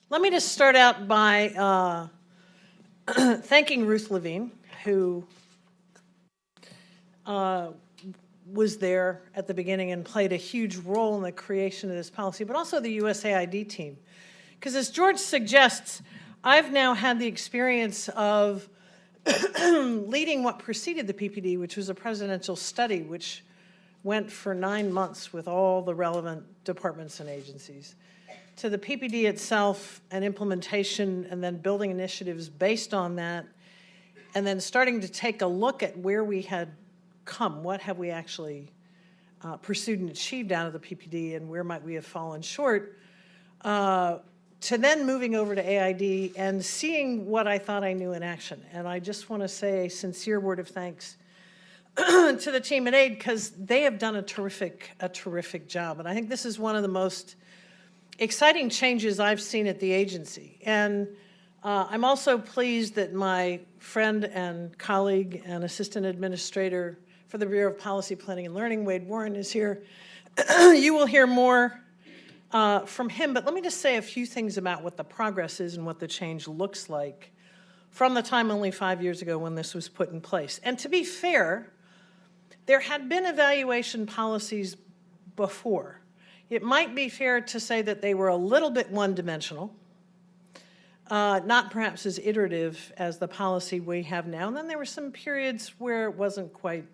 Let me just start out by thanking Ruth Levine, who was there at the beginning and played a huge role in the creation of this policy, but also the USAID team. Because as George suggests, I've now had the experience of leading what preceded the PPD, which was a presidential study, which went for 9 months with all the relevant departments and agencies, to the PPD itself and implementation, and then building initiatives based on that, and then starting to take a look at where we had come, what have we actually pursued and achieved out of the PPD, and where might we have fallen short, to then moving over to AID and seeing what I thought I knew in action. And I just want to say a sincere word of thanks to the team at AID, because they have done a terrific job. And I think this is one of the most exciting changes I've seen at the agency. And I'm also pleased that my friend and colleague and assistant administrator for the Bureau of Policy Planning and Learning, Wade Warren, is here. You will hear more from him, but let me just say a few things about what the progress is and what the change looks like from the time only 5 years ago when this was put in place. And to be fair, there had been evaluation policies before. It might be fair to say that they were a little bit one-dimensional, not perhaps as iterative as the policy we have now. And then there were some periods where it wasn't quite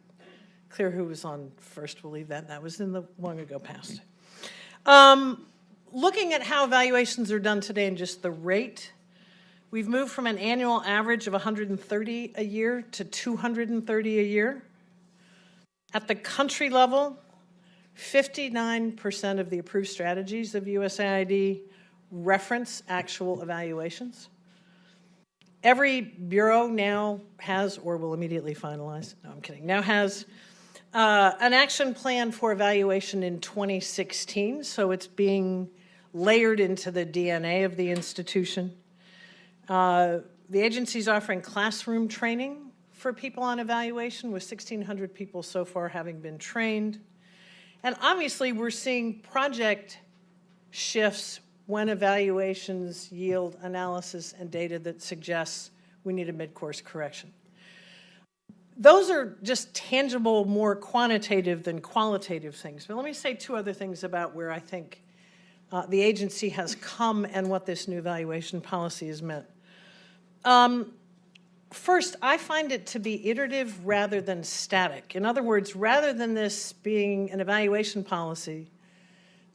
clear who was on first. We'll leave that. That was in the long ago past. Looking at how evaluations are done today and just the rate, we've moved from an annual average of 130 a year to 230 a year. At the country level, 59% of the approved strategies of USAID reference actual evaluations. Every bureau now has, or will immediately finalize, no, I'm kidding, now has an action plan for evaluation in 2016, so it's being layered into the DNA of the institution. The agency's offering classroom training for people on evaluation, with 1,600 people so far having been trained. And obviously, we're seeing project shifts when evaluations yield analysis and data that suggests we need a mid-course correction. Those are just tangible, more quantitative than qualitative things. But let me say two other things about where I think the agency has come and what this new evaluation policy has meant. First, I find it to be iterative rather than static. In other words, rather than this being an evaluation policy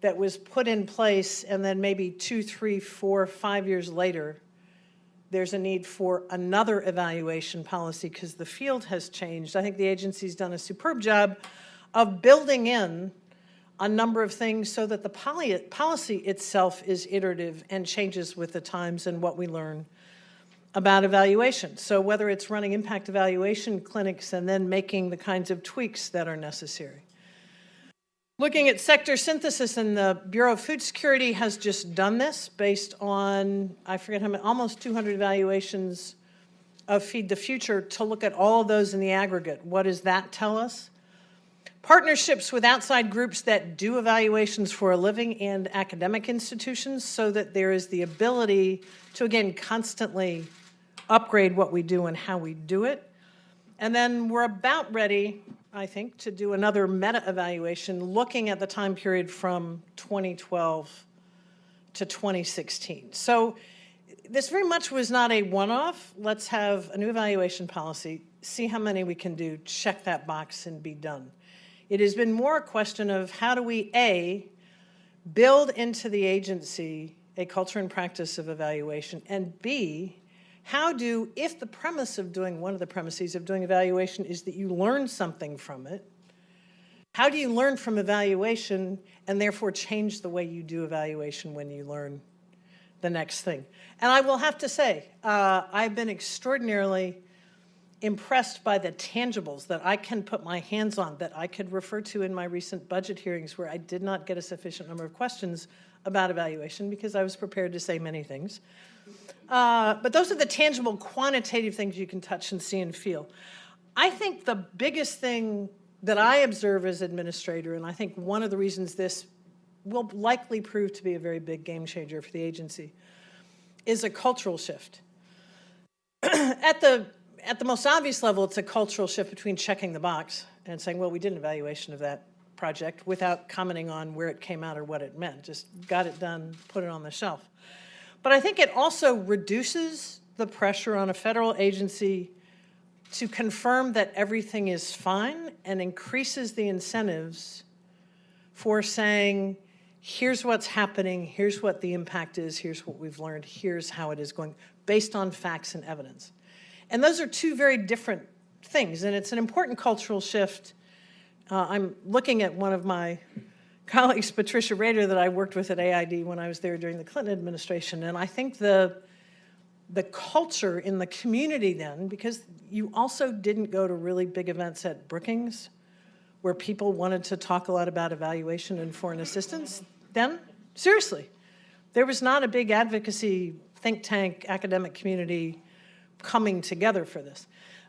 that was put in place and then maybe 2, 3, 4, 5 years later, there's a need for another evaluation policy because the field has changed. I think the agency's done a superb job of building in a number of things so that the policy itself is iterative and changes with the times and what we learn about evaluation. So whether it's running impact evaluation clinics and then making the kinds of tweaks that are necessary. Looking at sector synthesis, and the Bureau of Food Security has just done this based on, I forget how many, almost 200 evaluations of Feed the Future to look at all of those in the aggregate. What does that tell us? Partnerships with outside groups that do evaluations for a living and academic institutions so that there is the ability to, again, constantly upgrade what we do and how we do it. And then we're about ready, I think, to do another meta-evaluation looking at the time period from 2012 to 2016. So this very much was not a one-off. Let's have a new evaluation policy, see how many we can do, check that box, and be done. It has been more a question of how do we, A, build into the agency a culture and practice of evaluation, and B, how do, if the premise of doing, one of the premises of doing evaluation is that you learn something from it, how do you learn from evaluation and therefore change the way you do evaluation when you learn the next thing? And I will have to say, I've been extraordinarily impressed by the tangibles that I can put my hands on, that I could refer to in my recent budget hearings where I did not get a sufficient number of questions about evaluation because I was prepared to say many things. But those are the tangible, quantitative things you can touch and see and feel. I think the biggest thing that I observe as administrator, and I think one of the reasons this will likely prove to be a very big game changer for the agency, is a cultural shift. At the most obvious level, it's a cultural shift between checking the box and saying, well, we did an evaluation of that project without commenting on where it came out or what it meant. Just got it done, put it on the shelf. But I think it also reduces the pressure on a federal agency to confirm that everything is fine and increases the incentives for saying, here's what's happening, here's what the impact is, here's what we've learned, here's how it is going, based on facts and evidence. And those are two very different things, and it's an important cultural shift. I'm looking at one of my colleagues, Patricia Rader, that I worked with at AID when I was there during the Clinton administration, and I think the culture in the community then, because you also didn't go to really big events at Brookings where people wanted to talk a lot about evaluation and foreign assistance then, seriously. There was not a big advocacy think tank academic community coming together for this.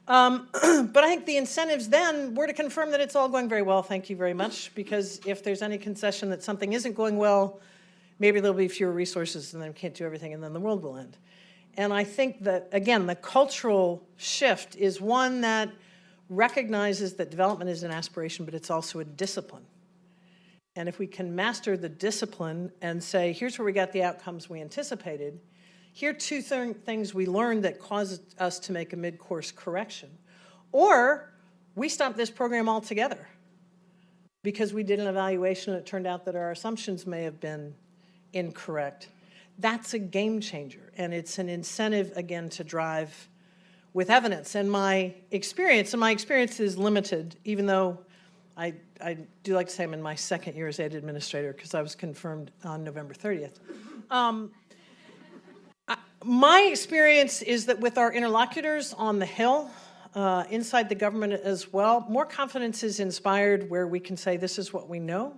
But I think the incentives then were to confirm that it's all going very well, thank you very much, because if there's any concession that something isn't going well, maybe there'll be fewer resources and then we can't do everything and then the world will end. And I think that, again, the cultural shift is one that recognizes that development is an aspiration, but it's also a discipline. And if we can master the discipline and say, here's where we got the outcomes we anticipated, here are two things we learned that caused us to make a mid-course correction. Or we stopped this program altogether because we did an evaluation and it turned out that our assumptions may have been incorrect. That's a game changer, and it's an incentive, again, to drive with evidence. And my experience is limited, even though I do like to say I'm in my second year as aid administrator because I was confirmed on November 30th. My experience is that with our interlocutors on the Hill, inside the government as well, more confidence is inspired where we can say this is what we know,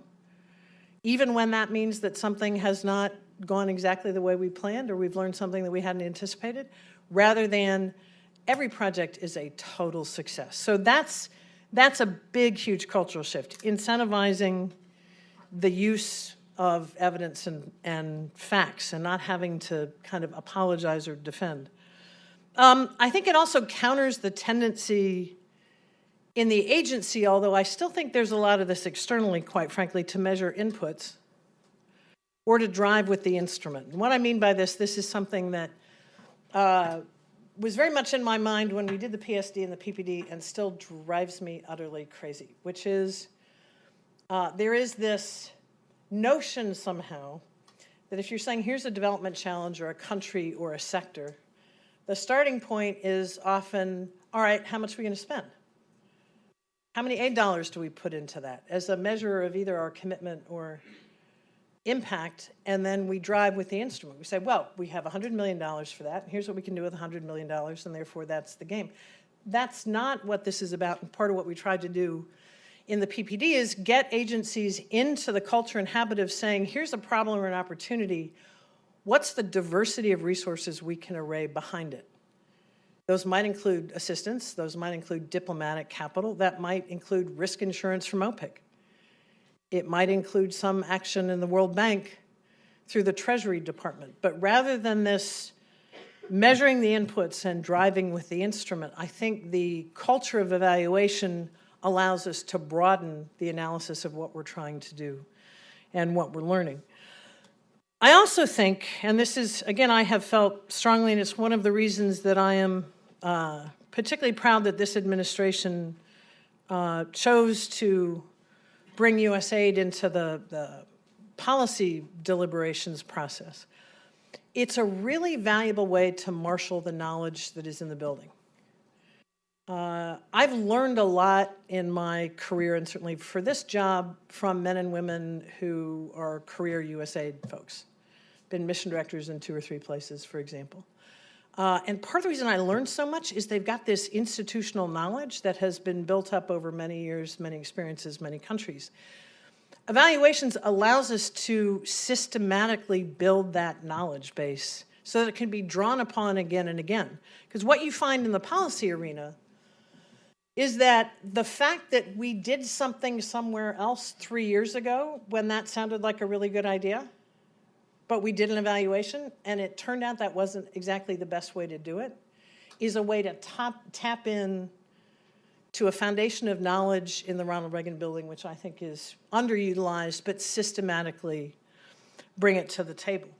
even when that means that something has not gone exactly the way we planned or we've learned something that we hadn't anticipated, rather than every project is a total success. So that's a big, huge cultural shift, incentivizing the use of evidence and facts and not having to kind of apologize or defend. I think it also counters the tendency in the agency, although I still think there's a lot of this externally, quite frankly, to measure inputs or to drive with the instrument. And what I mean by this is something that was very much in my mind when we did the PSD and the PPD and still drives me utterly crazy, which is there is this notion somehow that if you're saying here's a development challenge or a country or a sector, the starting point is often, all right, how much are we going to spend? How many aid dollars do we put into that as a measure of either our commitment or impact, and then we drive with the instrument. We say, well, we have $100 million for that, and here's what we can do with $100 million, and therefore that's the game. That's not what this is about, and part of what we tried to do in the PPD is get agencies into the culture and habit of saying, here's a problem or an opportunity, what's the diversity of resources we can array behind it? Those might include assistance, those might include diplomatic capital, that might include risk insurance from OPIC. It might include some action in the World Bank through the Treasury Department. But rather than this measuring the inputs and driving with the instrument, I think the culture of evaluation allows us to broaden the analysis of what we're trying to do and what we're learning. I also think, and this is, again, I have felt strongly, and it's one of the reasons that I am particularly proud that this administration chose to bring USAID into the policy deliberations process. It's a really valuable way to marshal the knowledge that is in the building. I've learned a lot in my career, and certainly for this job, from men and women who are career USAID folks. Been mission directors in 2 or 3 places, for example. And part of the reason I learned so much is they've got this institutional knowledge that has been built up over many years, many experiences, many countries. Evaluations allows us to systematically build that knowledge base so that it can be drawn upon again and again. Because what you find in the policy arena is that the fact that we did something somewhere else 3 years ago when that sounded like a really good idea, but we did an evaluation, and it turned out that wasn't exactly the best way to do it, is a way to tap in to a foundation of knowledge in the Ronald Reagan Building, which I think is underutilized, but systematically bring it to the table.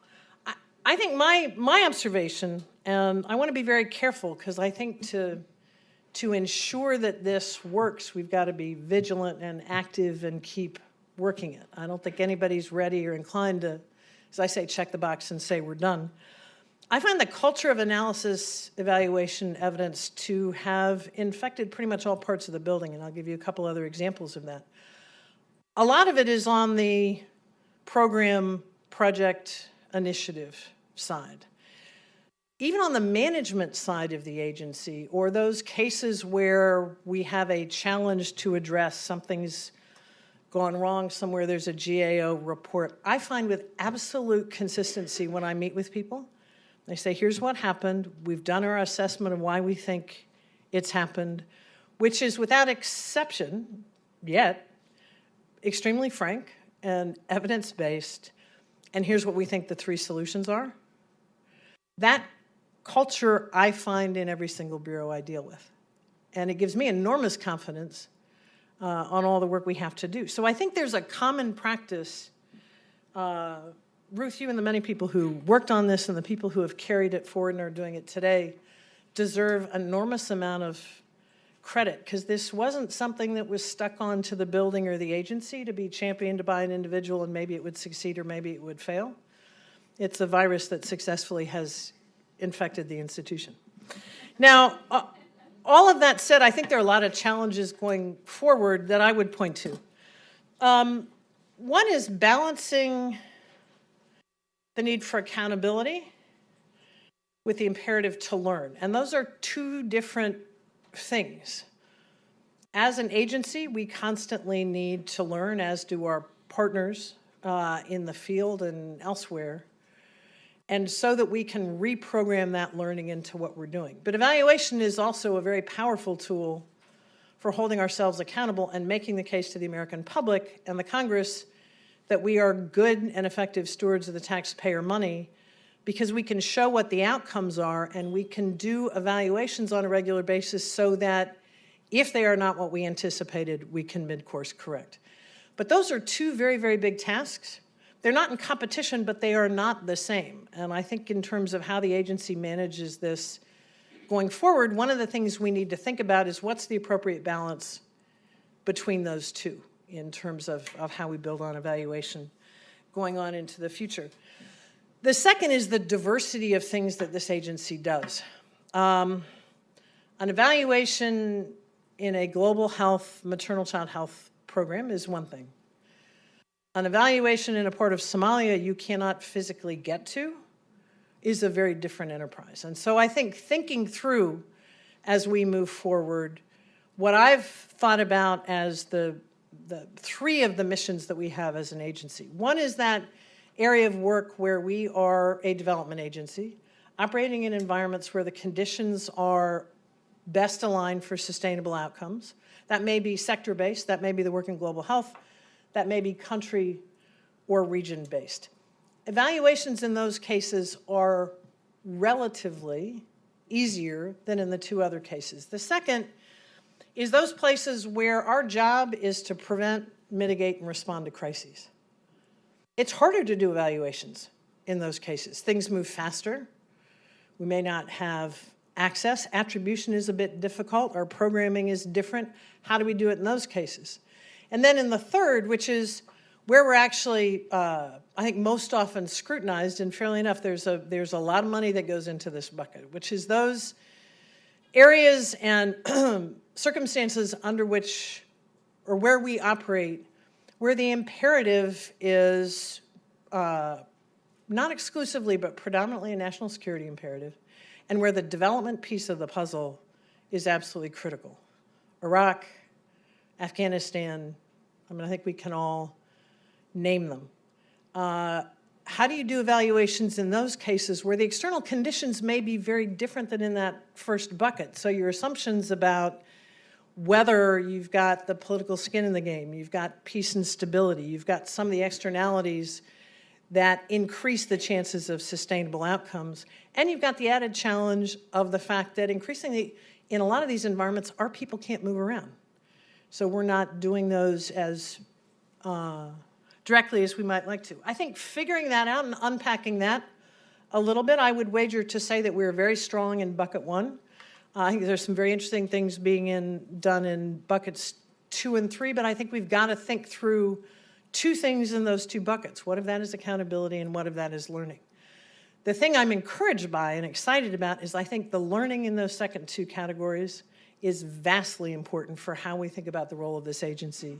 I think my observation, and I want to be very careful, because I think to ensure that this works, we've got to be vigilant and active and keep working it. I don't think anybody's ready or inclined to, as I say, check the box and say we're done. I find the culture of analysis, evaluation, evidence to have infected pretty much all parts of the building, and I'll give you a couple other examples of that. A lot of it is on the program, project, initiative side. Even on the management side of the agency, or those cases where we have a challenge to address, something's gone wrong somewhere, there's a GAO report, I find with absolute consistency when I meet with people, they say, here's what happened, we've done our assessment of why we think it's happened, which is without exception, yet, extremely frank and evidence-based, and here's what we think the 3 solutions are. That culture I find in every single bureau I deal with. And it gives me enormous confidence on all the work we have to do. So I think there's a common practice. Ruth, you and the many people who worked on this and the people who have carried it forward and are doing it today deserve an enormous amount of credit, because this wasn't something that was stuck onto the building or the agency to be championed by an individual, and maybe it would succeed or maybe it would fail. It's a virus that successfully has infected the institution. Now, all of that said, I think there are a lot of challenges going forward that I would point to. One is balancing the need for accountability with the imperative to learn. And those are 2 different things. As an agency, we constantly need to learn, as do our partners in the field and elsewhere, and so that we can reprogram that learning into what we're doing. But evaluation is also a very powerful tool for holding ourselves accountable and making the case to the American public and the Congress that we are good and effective stewards of the taxpayer money, because we can show what the outcomes are and we can do evaluations on a regular basis so that if they are not what we anticipated, we can mid-course correct. But those are 2 very, very big tasks. They're not in competition, but they are not the same. And I think in terms of how the agency manages this going forward, one of the things we need to think about is what's the appropriate balance between those 2 in terms of how we build on evaluation going on into the future. The second is the diversity of things that this agency does. An evaluation in a global health, maternal child health program is one thing. An evaluation in a part of Somalia you cannot physically get to is a very different enterprise. And so I think thinking through as we move forward, what I've thought about as the 3 of the missions that we have as an agency. One is that area of work where we are a development agency, operating in environments where the conditions are best aligned for sustainable outcomes. That may be sector-based, that may be the work in global health, that may be country or region-based. Evaluations in those cases are relatively easier than in the 2 other cases. The second is those places where our job is to prevent, mitigate, and respond to crises. It's harder to do evaluations in those cases. Things move faster. We may not have access. Attribution is a bit difficult. Our programming is different. How do we do it in those cases? And then in the third, which is where we're actually, I think, most often scrutinized, and fairly enough, there's a lot of money that goes into this bucket, which is those areas and circumstances under which, or where we operate, where the imperative is not exclusively, but predominantly a national security imperative, and where the development piece of the puzzle is absolutely critical. Iraq, Afghanistan, I think we can all name them. How do you do evaluations in those cases where the external conditions may be very different than in that first bucket? So your assumptions about whether you've got the political skin in the game, you've got peace and stability, you've got some of the externalities that increase the chances of sustainable outcomes. And you've got the added challenge of the fact that increasingly in a lot of these environments, our people can't move around. So we're not doing those as directly as we might like to. I think figuring that out and unpacking that a little bit, I would wager to say that we're very strong in bucket 1. I think there's some very interesting things being done in buckets 2 and 3, but I think we've got to think through 2 things in those 2 buckets. What of that is accountability and what of that is learning? The thing I'm encouraged by and excited about is I think the learning in those second 2 categories is vastly important for how we think about the role of this agency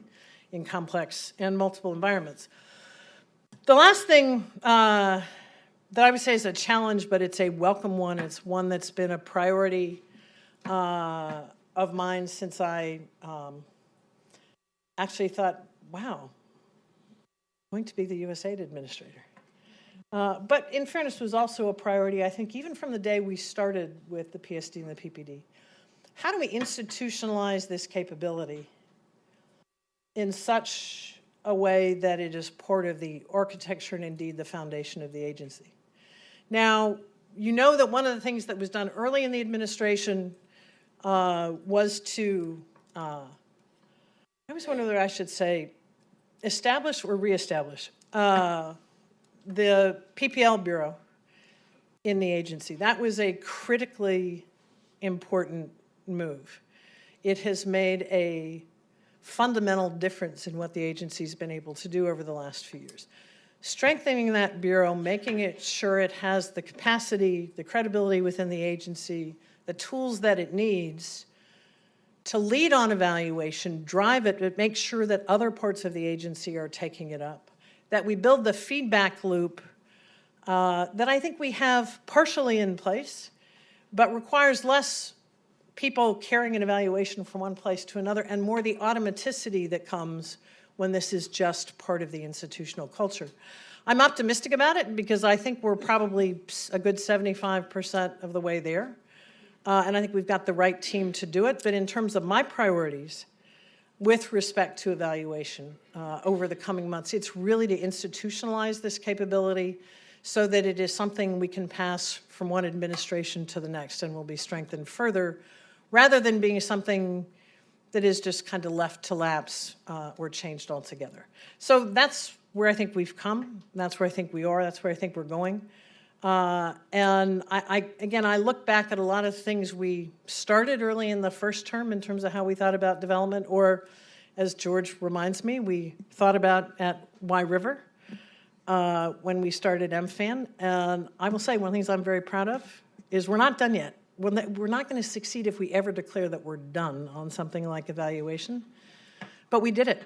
in complex and multiple environments. The last thing that I would say is a challenge, but it's a welcome one. It's one that's been a priority of mine since I actually thought, wow, I'm going to be the USAID Administrator. But in fairness, was also a priority, I think, even from the day we started with the PSD and the PPD. How do we institutionalize this capability in such a way that it is part of the architecture and indeed the foundation of the agency? Now, you know that one of the things that was done early in the administration was to, I always wonder whether I should say establish or reestablish the PPL Bureau in the agency. That was a critically important move. It has made a fundamental difference in what the agency's been able to do over the last few years. Strengthening that bureau, making it sure it has the capacity, the credibility within the agency, the tools that it needs to lead on evaluation, drive it, but make sure that other parts of the agency are taking it up. That we build the feedback loop that I think we have partially in place, but requires less people carrying an evaluation from one place to another and more the automaticity that comes when this is just part of the institutional culture. I'm optimistic about it because I think we're probably a good 75% of the way there. And I think we've got the right team to do it. But in terms of my priorities with respect to evaluation over the coming months, it's really to institutionalize this capability so that it is something we can pass from one administration to the next and will be strengthened further, rather than being something that is just kind of left to lapse or changed altogether. So that's where I think we've come. That's where I think we are. That's where I think we're going. And again, I look back at a lot of things we started early in the first term in terms of how we thought about development, or as George reminds me, we thought about at Y River when we started MFAN. And I will say one of the things I'm very proud of is we're not done yet. We're not going to succeed if we ever declare that we're done on something like evaluation, but we did it.